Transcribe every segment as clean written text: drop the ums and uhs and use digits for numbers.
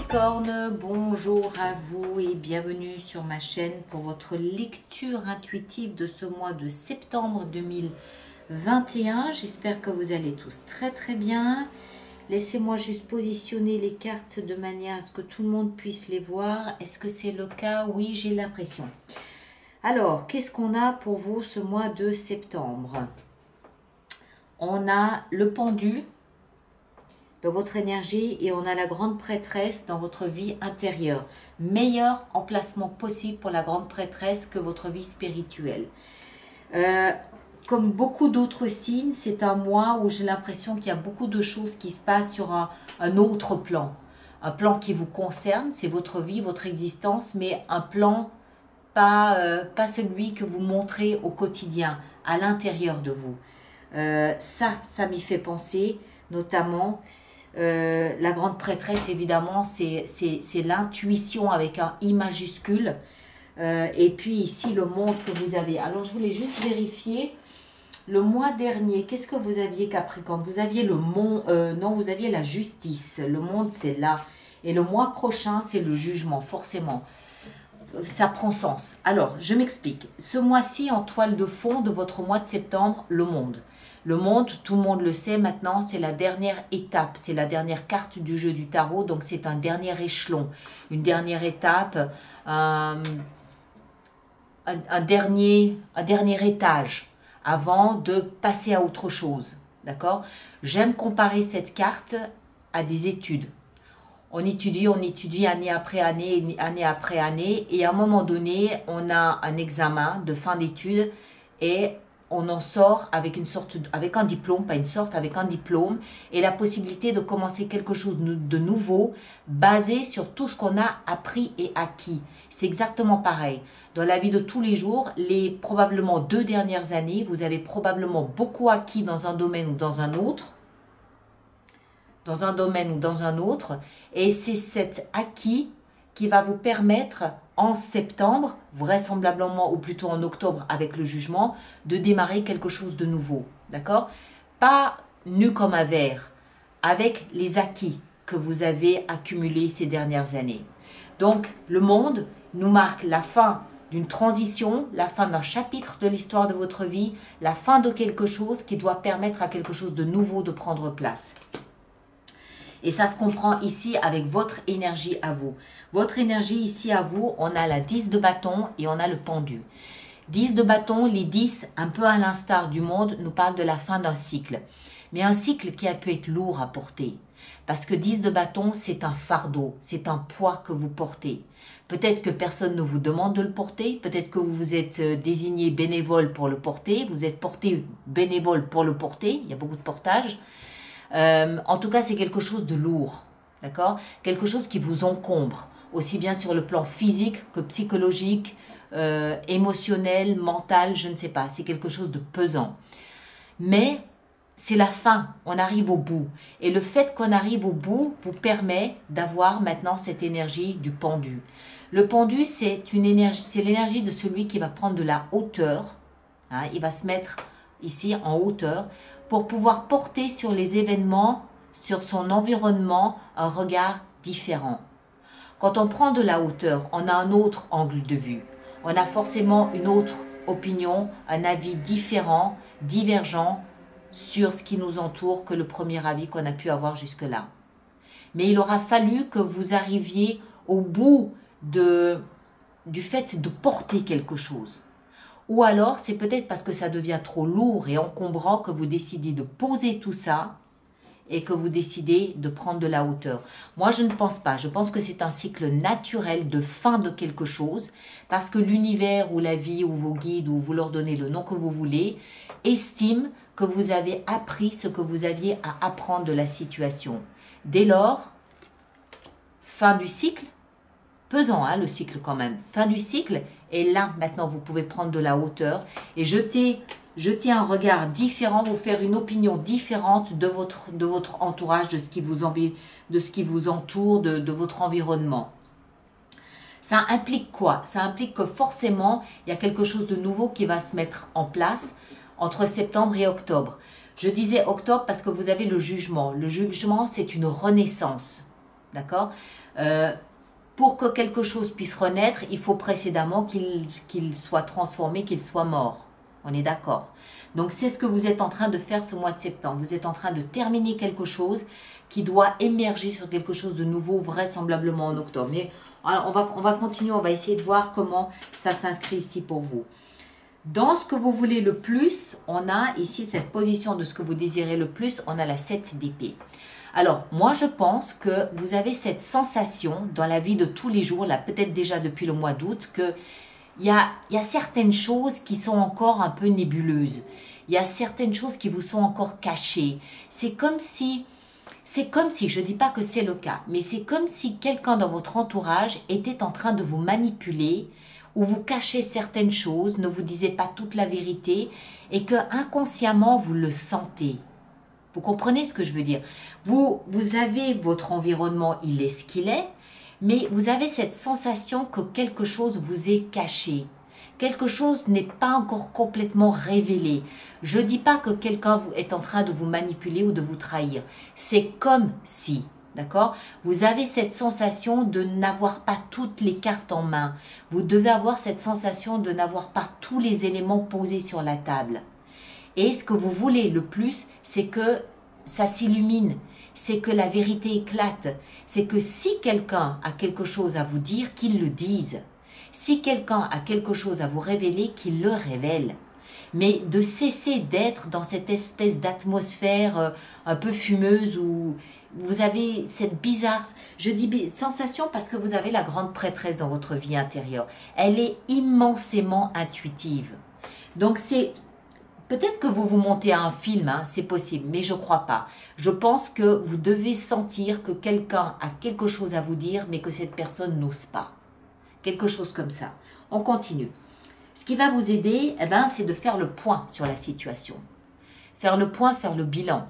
Capricorne, bonjour à vous et bienvenue sur ma chaîne pour votre lecture intuitive de ce mois de septembre 2021. J'espère que vous allez tous très bien. Laissez-moi juste positionner les cartes de manière à ce que tout le monde puisse les voir. Est-ce que c'est le cas? Oui, j'ai l'impression. Alors, qu'est-ce qu'on a pour vous ce mois de septembre? On a le pendu dans votre énergie et on a la grande prêtresse dans votre vie intérieure. Meilleur emplacement possible pour la grande prêtresse que votre vie spirituelle. Comme beaucoup d'autres signes, c'est un mois où j'ai l'impression qu'il y a beaucoup de choses qui se passent sur un autre plan. Un plan qui vous concerne, c'est votre vie, votre existence, mais un plan pas celui que vous montrez au quotidien, à l'intérieur de vous. Ça m'y fait penser, notamment la grande prêtresse, évidemment, c'est l'intuition avec un I majuscule. Et puis ici, le monde que vous avez. Alors, je voulais juste vérifier. Le mois dernier, qu'est-ce que vous aviez, Capricorne? Vous aviez le monde, non, vous aviez la justice. Le monde, c'est là. Et le mois prochain, c'est le jugement, forcément. Ça prend sens. Alors, je m'explique. Ce mois-ci, en toile de fond de votre mois de septembre, le monde. Le monde, tout le monde le sait maintenant, c'est la dernière étape, c'est la dernière carte du jeu du tarot, donc c'est un dernier échelon, une dernière étape, un dernier étage avant de passer à autre chose, d'accord? J'aime comparer cette carte à des études. On étudie année après année, année après année, et à un moment donné, on a un examen de fin d'études et on en sort avec avec un diplôme, avec un diplôme, et la possibilité de commencer quelque chose de nouveau, basé sur tout ce qu'on a appris et acquis. C'est exactement pareil. Dans la vie de tous les jours, les probablement 2 dernières années, vous avez probablement beaucoup acquis dans un domaine ou dans un autre, et c'est cet acquis qui va vous permettre en septembre, vraisemblablement ou plutôt en octobre avec le jugement, de démarrer quelque chose de nouveau, d'accord? Pas nu comme un verre, avec les acquis que vous avez accumulés ces dernières années. Donc, le monde nous marque la fin d'une transition, la fin d'un chapitre de l'histoire de votre vie, la fin de quelque chose qui doit permettre à quelque chose de nouveau de prendre place. Et ça se comprend ici avec votre énergie à vous. Votre énergie ici à vous, on a la 10 de bâton et on a le pendu. 10 de bâton, les 10, un peu à l'instar du monde, nous parlent de la fin d'un cycle. Mais un cycle qui a pu être lourd à porter. Parce que 10 de bâton, c'est un fardeau, c'est un poids que vous portez. Peut-être que personne ne vous demande de le porter, peut-être que vous vous êtes désigné bénévole pour le porter, vous êtes porté bénévole pour le porter, il y a beaucoup de portage. En tout cas, c'est quelque chose de lourd, d'accord? Quelque chose qui vous encombre, aussi bien sur le plan physique que psychologique, émotionnel, mental, je ne sais pas. C'est quelque chose de pesant. Mais c'est la fin, on arrive au bout. Et le fait qu'on arrive au bout vous permet d'avoir maintenant cette énergie du pendu. Le pendu, c'est l'énergie de celui qui va prendre de la hauteur. Hein, il va se mettre ici en hauteur pour pouvoir porter sur les événements, sur son environnement, un regard différent. Quand on prend de la hauteur, on a un autre angle de vue. On a forcément une autre opinion, un avis différent, divergent sur ce qui nous entoure que le premier avis qu'on a pu avoir jusque-là. Mais il aura fallu que vous arriviez au bout du fait de porter quelque chose. Ou alors, c'est peut-être parce que ça devient trop lourd et encombrant que vous décidez de poser tout ça et que vous décidez de prendre de la hauteur. Moi, je ne pense pas. Je pense que c'est un cycle naturel de fin de quelque chose parce que l'univers ou la vie ou vos guides ou vous leur donnez le nom que vous voulez, estime que vous avez appris ce que vous aviez à apprendre de la situation. Dès lors, fin du cycle, pesant hein, le cycle quand même, fin du cycle, et là maintenant vous pouvez prendre de la hauteur et jeter un regard différent, vous faire une opinion différente de votre entourage, de ce qui vous entoure, de votre environnement. Ça implique quoi? Ça implique que forcément il y a quelque chose de nouveau qui va se mettre en place entre septembre et octobre. Je disais octobre parce que vous avez le jugement. Le jugement, c'est une renaissance. D'accord? Pour que quelque chose puisse renaître, il faut précédemment qu'il soit transformé, qu'il soit mort. On est d'accord? Donc c'est ce que vous êtes en train de faire ce mois de septembre. Vous êtes en train de terminer quelque chose qui doit émerger sur quelque chose de nouveau, vraisemblablement en octobre. Mais on va continuer, on va essayer de voir comment ça s'inscrit ici pour vous. Dans ce que vous voulez le plus, on a ici cette position de ce que vous désirez le plus, on a la 7 d'épée. Alors, moi, je pense que vous avez cette sensation dans la vie de tous les jours, là, peut-être déjà depuis le mois d'août, qu'il y a certaines choses qui sont encore un peu nébuleuses. Il y a certaines choses qui vous sont encore cachées. C'est comme si, je ne dis pas que c'est le cas, mais c'est comme si quelqu'un dans votre entourage était en train de vous manipuler ou vous cachez certaines choses, ne vous disait pas toute la vérité et que inconsciemment vous le sentez. Vous comprenez ce que je veux dire? Vous avez votre environnement, il est ce qu'il est, mais vous avez cette sensation que quelque chose vous est caché. Quelque chose n'est pas encore complètement révélé. Je ne dis pas que quelqu'un est en train de vous manipuler ou de vous trahir. C'est comme si, d'accord? Vous avez cette sensation de n'avoir pas toutes les cartes en main. Vous devez avoir cette sensation de n'avoir pas tous les éléments posés sur la table. Et ce que vous voulez le plus, c'est que ça s'illumine, c'est que la vérité éclate, c'est que si quelqu'un a quelque chose à vous dire, qu'il le dise. Si quelqu'un a quelque chose à vous révéler, qu'il le révèle. Mais de cesser d'être dans cette espèce d'atmosphère un peu fumeuse où vous avez cette bizarre, je dis sensation parce que vous avez la grande prêtresse dans votre vie intérieure. Elle est immensément intuitive. Donc c'est... Peut-être que vous vous montez à un film, hein, c'est possible, mais je ne crois pas. Je pense que vous devez sentir que quelqu'un a quelque chose à vous dire, mais que cette personne n'ose pas. Quelque chose comme ça. On continue. Ce qui va vous aider, eh ben, c'est de faire le point sur la situation. Faire le point, faire le bilan.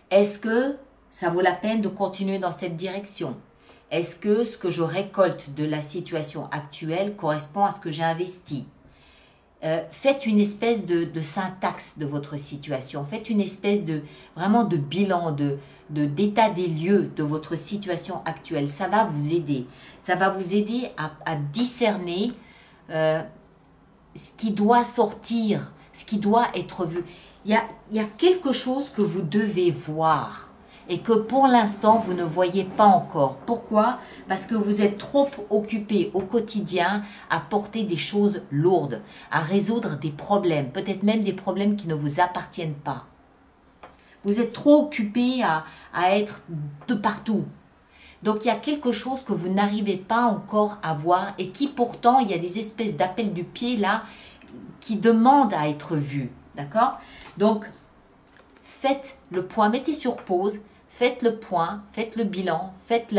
Est-ce que ça vaut la peine de continuer dans cette direction? Est-ce que ce que je récolte de la situation actuelle correspond à ce que j'ai investi? Faites une espèce de syntaxe de votre situation. Faites une espèce de vraiment de bilan, d'état des lieux de votre situation actuelle. Ça va vous aider. Ça va vous aider à discerner ce qui doit sortir, ce qui doit être vu. Il y a quelque chose que vous devez voir et que pour l'instant, vous ne voyez pas encore. Pourquoi? Parce que vous êtes trop occupé au quotidien à porter des choses lourdes, à résoudre des problèmes, peut-être même des problèmes qui ne vous appartiennent pas. Vous êtes trop occupé à être de partout. Donc, il y a quelque chose que vous n'arrivez pas encore à voir et qui pourtant, il y a des espèces d'appels du pied là qui demandent à être vus. D'accord? Donc, faites le point, mettez sur pause, faites le point, faites le bilan, faites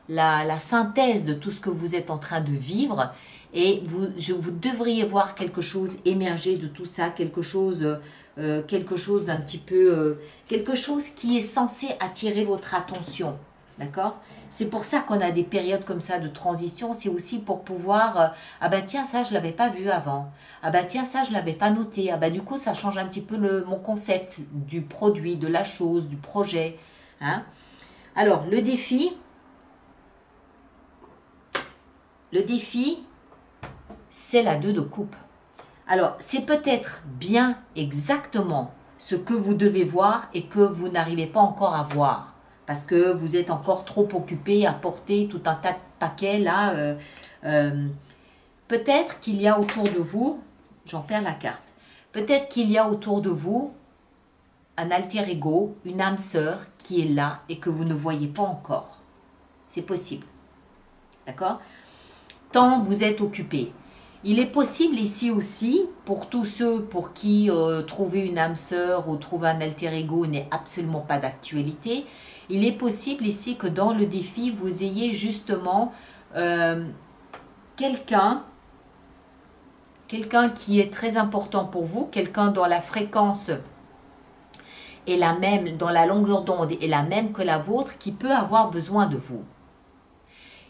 la synthèse de tout ce que vous êtes en train de vivre et vous devriez voir quelque chose émerger de tout ça, quelque chose d'un petit peu, quelque chose qui est censé attirer votre attention, d'accord? C'est pour ça qu'on a des périodes comme ça de transition, c'est aussi pour pouvoir, ah bah tiens ça je l'avais pas vu avant, ah bah tiens ça je l'avais pas noté, ah bah du coup ça change un petit peu mon concept du produit, de la chose, du projet. Hein? Alors le défi, c'est la 2 de coupe. Alors c'est peut-être bien exactement ce que vous devez voir et que vous n'arrivez pas encore à voir. Parce que vous êtes encore trop occupé à porter tout un tas de paquets là. Peut-être qu'il y a autour de vous, j'en perds la carte, peut-être qu'il y a autour de vous un alter ego, une âme sœur qui est là et que vous ne voyez pas encore. C'est possible. D'accord? Tant vous êtes occupé. Il est possible ici aussi, pour tous ceux pour qui trouver une âme sœur ou trouver un alter ego n'est absolument pas d'actualité, il est possible ici que dans le défi, vous ayez justement quelqu'un qui est très important pour vous, quelqu'un dont la fréquence est la même, dont la longueur d'onde est la même que la vôtre, qui peut avoir besoin de vous.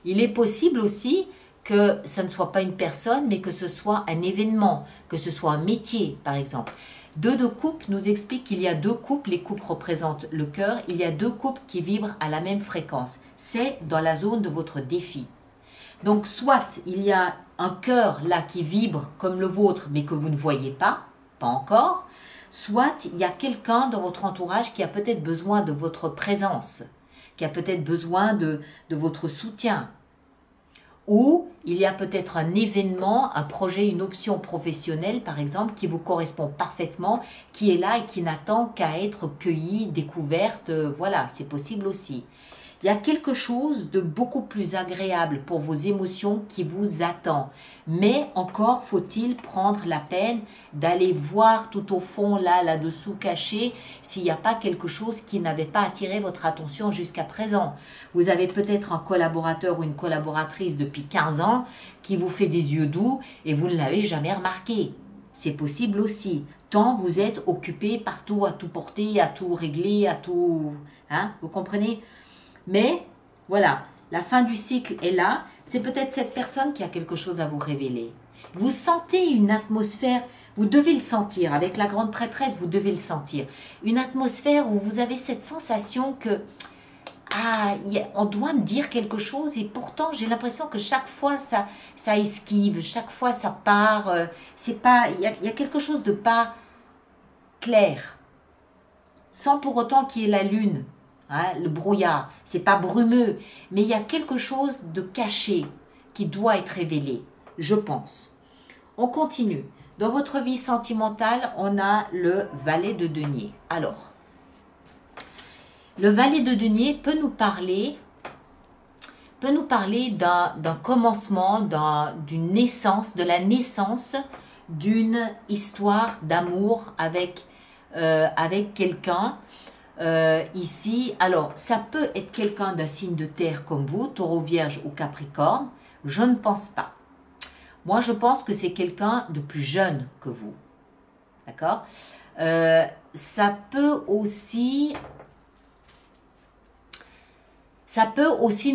Il est possible aussi que ce ne soit pas une personne, mais que ce soit un événement, que ce soit un métier, par exemple. Deux de coupe nous explique qu'il y a deux coupes, les coupes représentent le cœur, il y a deux coupes qui vibrent à la même fréquence. C'est dans la zone de votre défi. Donc soit il y a un cœur là qui vibre comme le vôtre mais que vous ne voyez pas encore, soit il y a quelqu'un dans votre entourage qui a peut-être besoin de votre présence, qui a peut-être besoin de votre soutien. Ou il y a peut-être un événement, un projet, une option professionnelle, par exemple, qui vous correspond parfaitement, qui est là et qui n'attend qu'à être cueilli, découverte. Voilà, c'est possible aussi. Il y a quelque chose de beaucoup plus agréable pour vos émotions qui vous attend. Mais encore faut-il prendre la peine d'aller voir tout au fond, là-dessous caché, s'il n'y a pas quelque chose qui n'avait pas attiré votre attention jusqu'à présent. Vous avez peut-être un collaborateur ou une collaboratrice depuis 15 ans qui vous fait des yeux doux et vous ne l'avez jamais remarqué. C'est possible aussi. Tant vous êtes occupé partout à tout porter, à tout régler, à tout... Hein, vous comprenez ? Mais voilà, la fin du cycle est là. C'est peut-être cette personne qui a quelque chose à vous révéler. Vous sentez une atmosphère, vous devez le sentir. Avec la grande prêtresse, vous devez le sentir. Une atmosphère où vous avez cette sensation que on doit me dire quelque chose et pourtant j'ai l'impression que chaque fois ça esquive, chaque fois ça part. C'est pas, il y a quelque chose de pas clair, sans pour autant qu'il y ait la lune. Hein, le brouillard, c'est pas brumeux, mais il y a quelque chose de caché qui doit être révélé, je pense. On continue. Dans votre vie sentimentale, on a le valet de denier. Alors, le valet de denier peut nous parler d'un commencement, d'une naissance, de la naissance d'une histoire d'amour avec quelqu'un. Ici, alors ça peut être quelqu'un d'un signe de terre comme vous, Taureau, Vierge ou Capricorne, je ne pense pas. Moi je pense que c'est quelqu'un de plus jeune que vous, d'accord. Ça peut aussi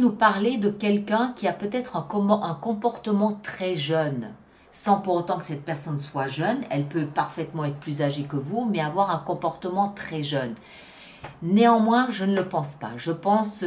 nous parler de quelqu'un qui a peut-être un comportement très jeune, sans pour autant que cette personne soit jeune. Elle peut parfaitement être plus âgée que vous, mais avoir un comportement très jeune. Néanmoins, je ne le pense pas. Je pense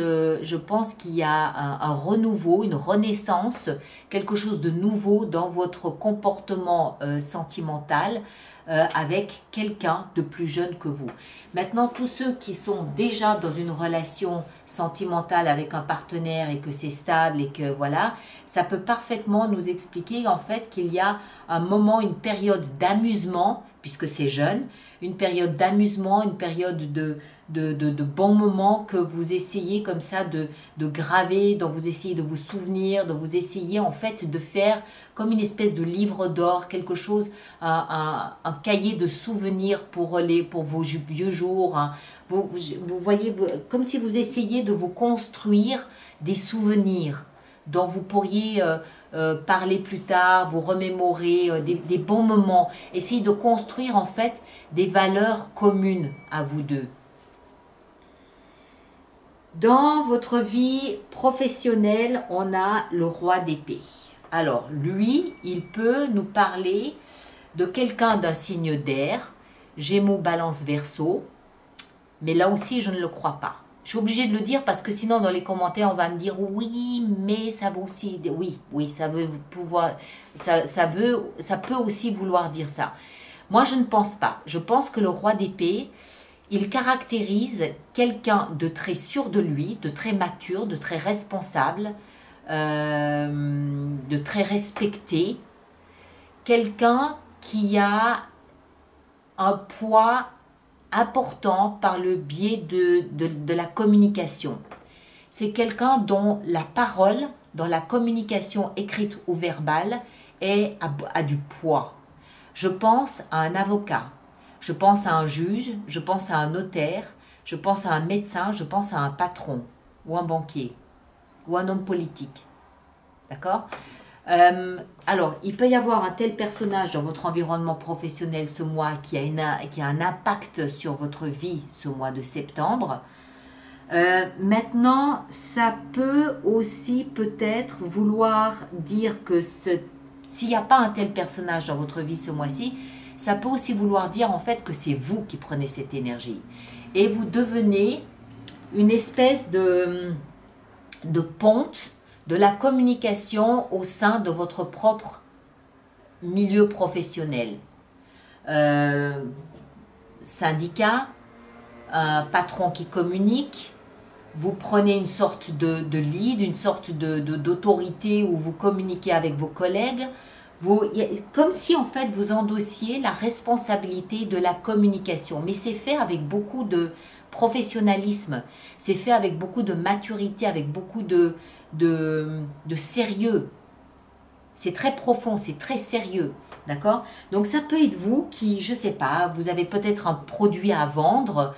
qu'il y a un renouveau, une renaissance, quelque chose de nouveau dans votre comportement sentimental avec quelqu'un de plus jeune que vous. Maintenant, tous ceux qui sont déjà dans une relation sentimentale avec un partenaire et que c'est stable et que voilà, ça peut parfaitement nous expliquer en fait qu'il y a un moment, une période d'amusement, puisque c'est jeune, une période d'amusement, une période de bons moments que vous essayez comme ça de graver, dont vous essayez de vous souvenir, dont vous essayez en fait de faire comme une espèce de livre d'or, quelque chose, un cahier de souvenirs pour vos vieux jours. Hein. Vous voyez, comme si vous essayiez de vous construire des souvenirs dont vous pourriez parler plus tard, vous remémorer des bons moments. Essayez de construire en fait des valeurs communes à vous deux. Dans votre vie professionnelle, on a le roi d'épée. Alors, lui, il peut nous parler de quelqu'un d'un signe d'air, Gémeaux, Balance, Verseau, mais là aussi, je ne le crois pas. Je suis obligée de le dire parce que sinon, dans les commentaires, on va me dire oui, mais ça veut aussi... Oui, ça veut pouvoir... Ça peut aussi vouloir dire ça. Moi, je ne pense pas. Je pense que le roi d'épée... Il caractérise quelqu'un de très sûr de lui, de très mature, de très responsable, de très respecté. Quelqu'un qui a un poids important par le biais de la communication. C'est quelqu'un dont la parole, dans la communication écrite ou verbale, a du poids. Je pense à un avocat. Je pense à un juge, je pense à un notaire, je pense à un médecin, je pense à un patron ou un banquier ou un homme politique. D'accord ? Alors, il peut y avoir un tel personnage dans votre environnement professionnel ce mois qui a un impact sur votre vie ce mois de septembre. Maintenant, ça peut aussi peut-être vouloir dire que s'il n'y a pas un tel personnage dans votre vie ce mois-ci, Ça peut aussi vouloir dire en fait que c'est vous qui prenez cette énergie. Et vous devenez une espèce de ponte de la communication au sein de votre propre milieu professionnel. Syndicat, un patron qui communique, vous prenez une sorte de lead, une sorte d'autorité où vous communiquez avec vos collègues, comme si en fait vous endossiez la responsabilité de la communication. Mais c'est fait avec beaucoup de professionnalisme, c'est fait avec beaucoup de maturité, avec beaucoup de sérieux. C'est très profond, c'est très sérieux, d'accord? Donc ça peut être vous qui, je sais pas, vous avez peut-être un produit à vendre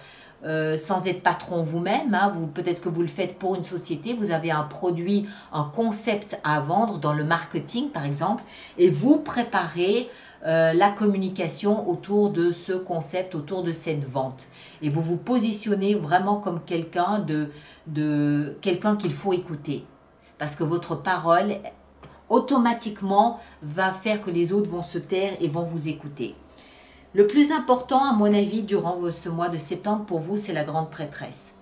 sans être patron vous-même, hein, peut-être que vous le faites pour une société, vous avez un produit, un concept à vendre dans le marketing par exemple, et vous préparez la communication autour de ce concept, autour de cette vente. Et vous vous positionnez vraiment comme quelqu'un quelqu'un qu'il faut écouter. Parce que votre parole automatiquement va faire que les autres vont se taire et vont vous écouter. Le plus important, à mon avis, durant ce mois de septembre pour vous, c'est la grande prêtresse.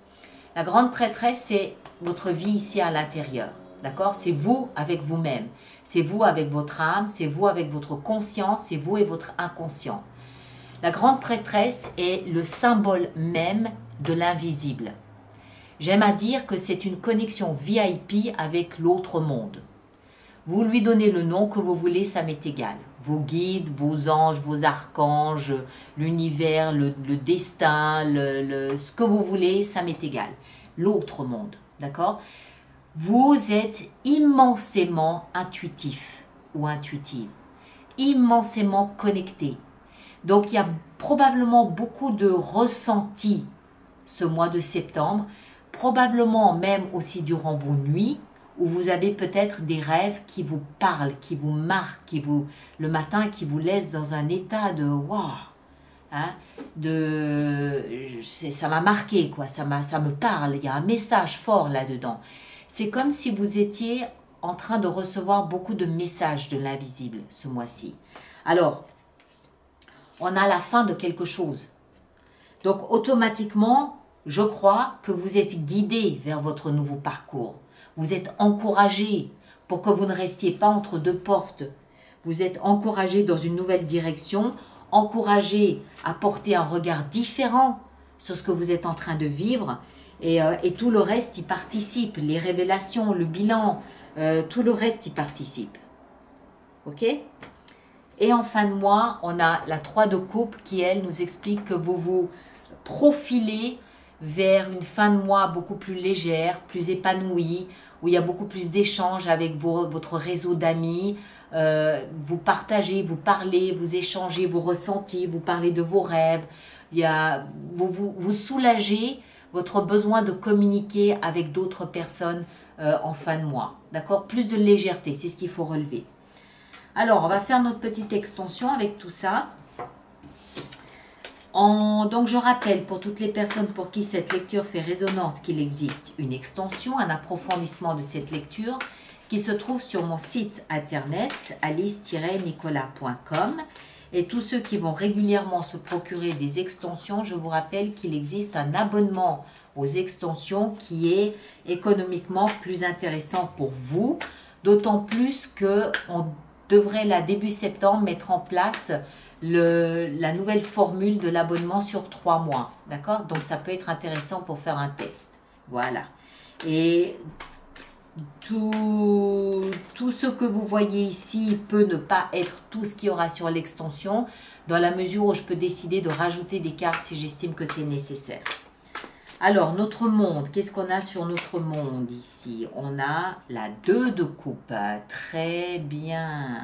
La grande prêtresse, c'est votre vie ici à l'intérieur. D'accord? C'est vous avec vous-même. C'est vous avec votre âme, c'est vous avec votre conscience, c'est vous et votre inconscient. La grande prêtresse est le symbole même de l'invisible. J'aime à dire que c'est une connexion VIP avec l'autre monde. Vous lui donnez le nom que vous voulez, ça m'est égal. Vos guides, vos anges, vos archanges, l'univers, le destin, ce que vous voulez, ça m'est égal. L'autre monde, d'accord? Vous êtes immensément intuitif ou intuitive, immensément connecté. Donc, il y a probablement beaucoup de ressentis ce mois de septembre, probablement même aussi durant vos nuits, où vous avez peut-être des rêves qui vous parlent, qui vous marquent, le matin, qui vous laissent dans un état de « waouh ». Hein, ça m'a marqué, quoi, ça me parle, il y a un message fort là-dedans. C'est comme si vous étiez en train de recevoir beaucoup de messages de l'invisible ce mois-ci. Alors, on a la fin de quelque chose. Donc, automatiquement, je crois que vous êtes guidé vers votre nouveau parcours. Vous êtes encouragé pour que vous ne restiez pas entre deux portes. Vous êtes encouragé dans une nouvelle direction, encouragé à porter un regard différent sur ce que vous êtes en train de vivre. Et tout le reste y participe. Les révélations, le bilan, tout le reste y participe. Ok? Et en fin de mois, on a la 3 de coupe qui, elle, nous explique que vous vous profilez vers une fin de mois beaucoup plus légère, plus épanouie, où il y a beaucoup plus d'échanges avec votre réseau d'amis. Vous partagez, vous parlez, vous échangez vos ressentis, vous parlez de vos rêves. Vous soulagez votre besoin de communiquer avec d'autres personnes en fin de mois. D'accord? Plus de légèreté, c'est ce qu'il faut relever. Alors, on va faire notre petite extension avec tout ça. Donc, je rappelle pour toutes les personnes pour qui cette lecture fait résonance qu'il existe une extension, un approfondissement de cette lecture qui se trouve sur mon site internet alice-nicolas.com. Et tous ceux qui vont régulièrement se procurer des extensions, je vous rappelle qu'il existe un abonnement aux extensions qui est économiquement plus intéressant pour vous, d'autant plus qu'on devrait, là, début septembre, mettre en place la nouvelle formule de l'abonnement sur 3 mois. D'accord? Donc, ça peut être intéressant pour faire un test. Voilà. Et tout ce que vous voyez ici peut ne pas être tout ce qu'il y aura sur l'extension, dans la mesure où je peux décider de rajouter des cartes si j'estime que c'est nécessaire. Alors, notre monde, qu'est-ce qu'on a sur notre monde ici? On a la 2 de coupe. Très bien.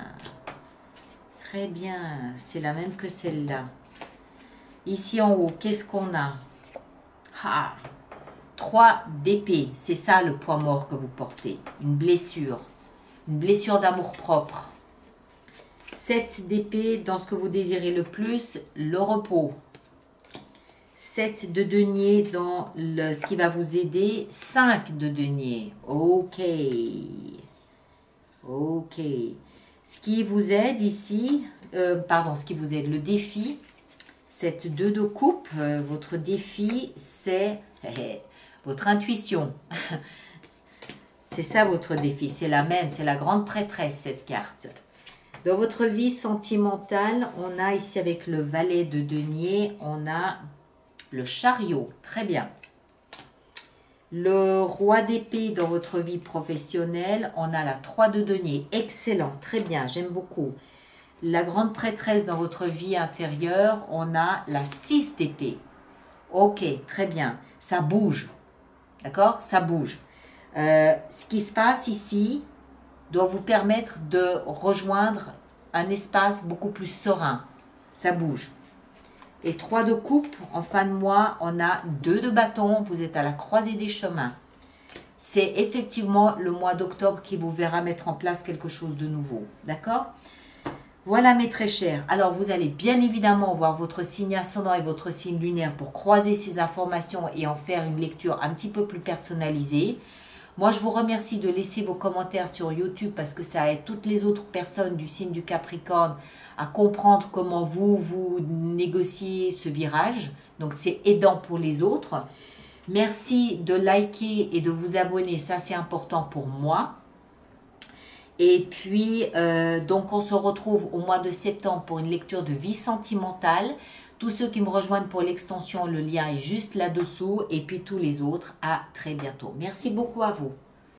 Très bien. C'est la même que celle-là. Ici en haut, qu'est-ce qu'on a? 3 d'épée. C'est ça le poids mort que vous portez. Une blessure. Une blessure d'amour-propre. 7 d'épée dans ce que vous désirez le plus, le repos. 7 de denier dans ce qui va vous aider. 5 de denier. Ok. Ok. Ce qui vous aide ici, pardon, ce qui vous aide, le défi, cette 2 de coupe, votre défi, c'est votre intuition. C'est ça votre défi, c'est la même, c'est la grande prêtresse cette carte. Dans votre vie sentimentale, on a ici avec le valet de denier, on a le chariot, très bien. Le roi d'épée dans votre vie professionnelle, on a la 3 de denier, excellent, très bien, j'aime beaucoup. La grande prêtresse dans votre vie intérieure, on a la 6 d'épée. Ok, très bien, ça bouge, d'accord, ça bouge. Ce qui se passe ici doit vous permettre de rejoindre un espace beaucoup plus serein. Ça bouge. Et 3 de coupe, en fin de mois, on a 2 de bâton. Vous êtes à la croisée des chemins. C'est effectivement le mois d'octobre qui vous verra mettre en place quelque chose de nouveau. D'accord? Voilà mes très chers. Alors vous allez bien évidemment voir votre signe ascendant et votre signe lunaire pour croiser ces informations et en faire une lecture un petit peu plus personnalisée. Moi, je vous remercie de laisser vos commentaires sur YouTube parce que ça aide toutes les autres personnes du signe du Capricorne à comprendre comment vous négociez ce virage. Donc, c'est aidant pour les autres. Merci de liker et de vous abonner. Ça, c'est important pour moi. Et puis, donc, on se retrouve au mois de septembre pour une lecture de vie sentimentale. Tous ceux qui me rejoignent pour l'extension, le lien est juste là-dessous. Et puis tous les autres, à très bientôt. Merci beaucoup à vous.